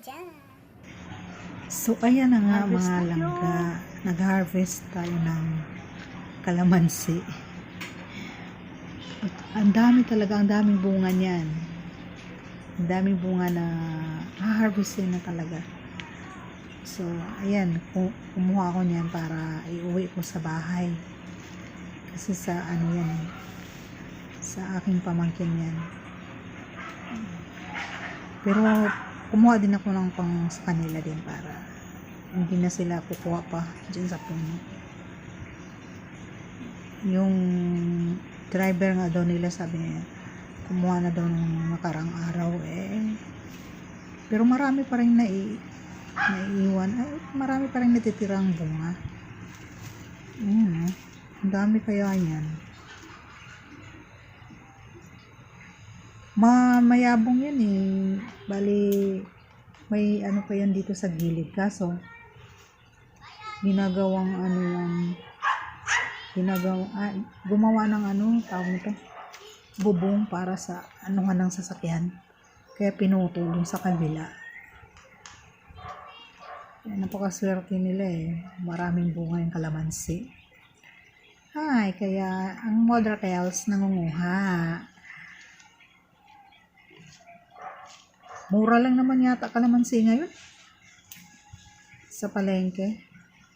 dyan. So, ayan na nga Harvest mga tayo. langga. Nag-harvest tayo ng kalamansi. At ang dami talaga, ang daming bunga niyan. Ang daming bunga na ha-harvestin na talaga. So, ayan, kumuha ako niyan para iuwi ko sa bahay. Kasi sa ano yan, sa aking pamangkin yan. Pero, kumuha din ako ng pang sa kanila din para hindi na sila kukuha pa dyan sa puno. Yung driver nga daw nila sabi niya, kumuha na daw ng nakarang araw pero marami pa rin naiiwan. Ay, marami pa rin natitirang bunga. Ayan, ang dami kaya yan. Mayabong yan bali may ano pa yan dito sa gilid, kaso ginagawang ano yan, gumawa ng tawag nito, bubong para sa anuhan ng sasakyan, kaya pinutol yung sa kabila. Yan, napakaswerte nila maraming bunga yung kalamansi. Kaya ang Mother Kels nangunguha. Mura lang naman yata kalamansi ngayon sa palengke.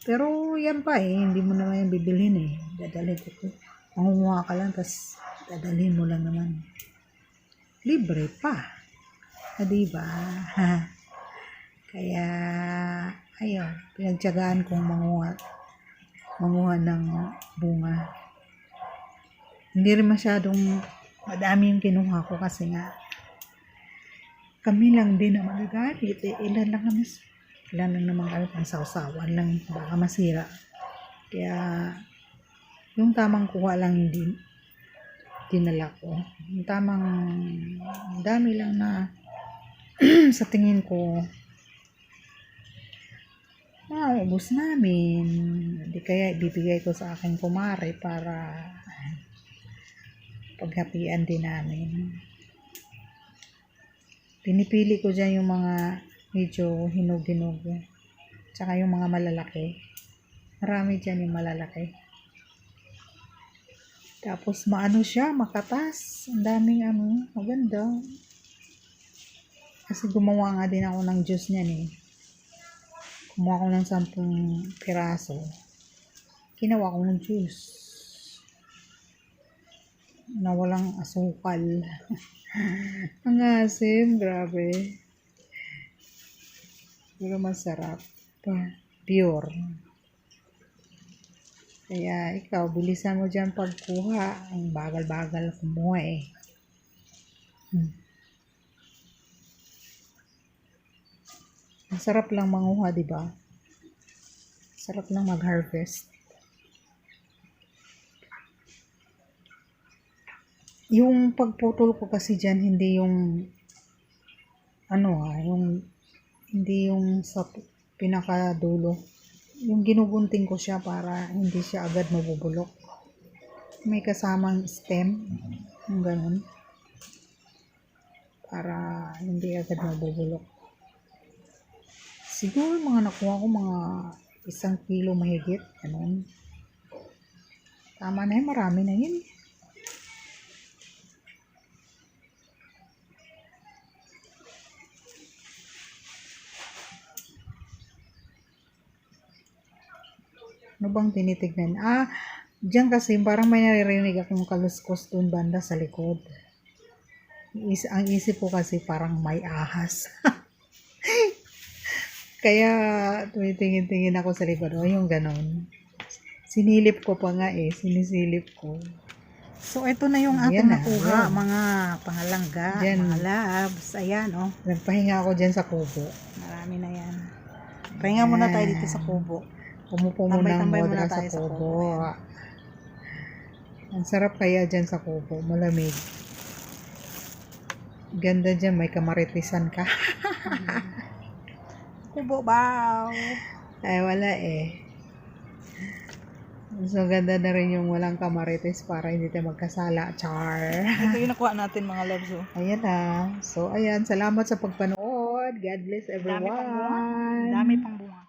Pero yan pa hindi mo naman yung bibilhin dadalhin ko. Mangunguha ka lang, tas dadalhin mo lang naman. Libre pa. Diba? Kaya, ayun, pinagtiyagaan kong manguha ng bunga. Hindi rin masyadong madami yung kinuha ko kasi nga, kami lang din na magagamit. Ilan lang naman kami pang sausawan lang, baka masira. Kaya yung tamang kuha lang hindi dinala ko. Yung tamang dami lang na sa tingin ko ubos namin. Hindi kaya ibibigay ko sa aking kumare para paghapian din namin. Pinipili ko dyan yung mga medyo hinog-hinog. Tsaka yung mga malalaki. Marami dyan yung malalaki. Tapos maano siya, makatas. Ang daming maganda. Kasi gumawa nga din ako ng juice niyan Kumuha ko ng 10 piraso. Ginawa ko ng juice. Na walang asukal. Ang asim, grabe. Pero masarap. Pure. Kaya ikaw, bilisan mo dyan pagkuha. Ang bagal-bagal kumuha Masarap lang manguha, diba? Sarap lang mag-harvest. Yung pagputol ko kasi dyan, hindi yung hindi yung sa pinakadulo. Yung ginugunting ko siya para hindi siya agad mabubulok. May kasamang stem, yung ganun. Para hindi agad mabubulok. Siguro mga nakuha ko mga 1 kilo mahigit, ganun. Tama na marami na yun. Ano bang tinitignan? Diyan kasi parang may naririnig akong kaluskos doon banda sa likod. Ang isip ko kasi parang may ahas. Kaya tumitingin-tingin ako sa likod. Yung ganon. Sinilip ko pa nga sinisilip ko. So, ito na yung ating nakuha, mga pangalangga, mga labs. Ayan, Nagpahinga ako dyan sa kubo. Marami na yan. Pahinga muna tayo dito sa kubo. Pumupo muna muna sa kubo. Ang sarap kaya dyan sa kubo. Malamig. Ganda dyan. May kamaritisan ka. Kubo baw. Ay, wala So, ganda na rin yung walang kamarites para hindi tayo magkasala. Char. Ito yung nakuha natin mga loves. Ayan So, ayan. Salamat sa pagpanood. God. God bless Dami pang bunga. everyone. Dami pang bunga.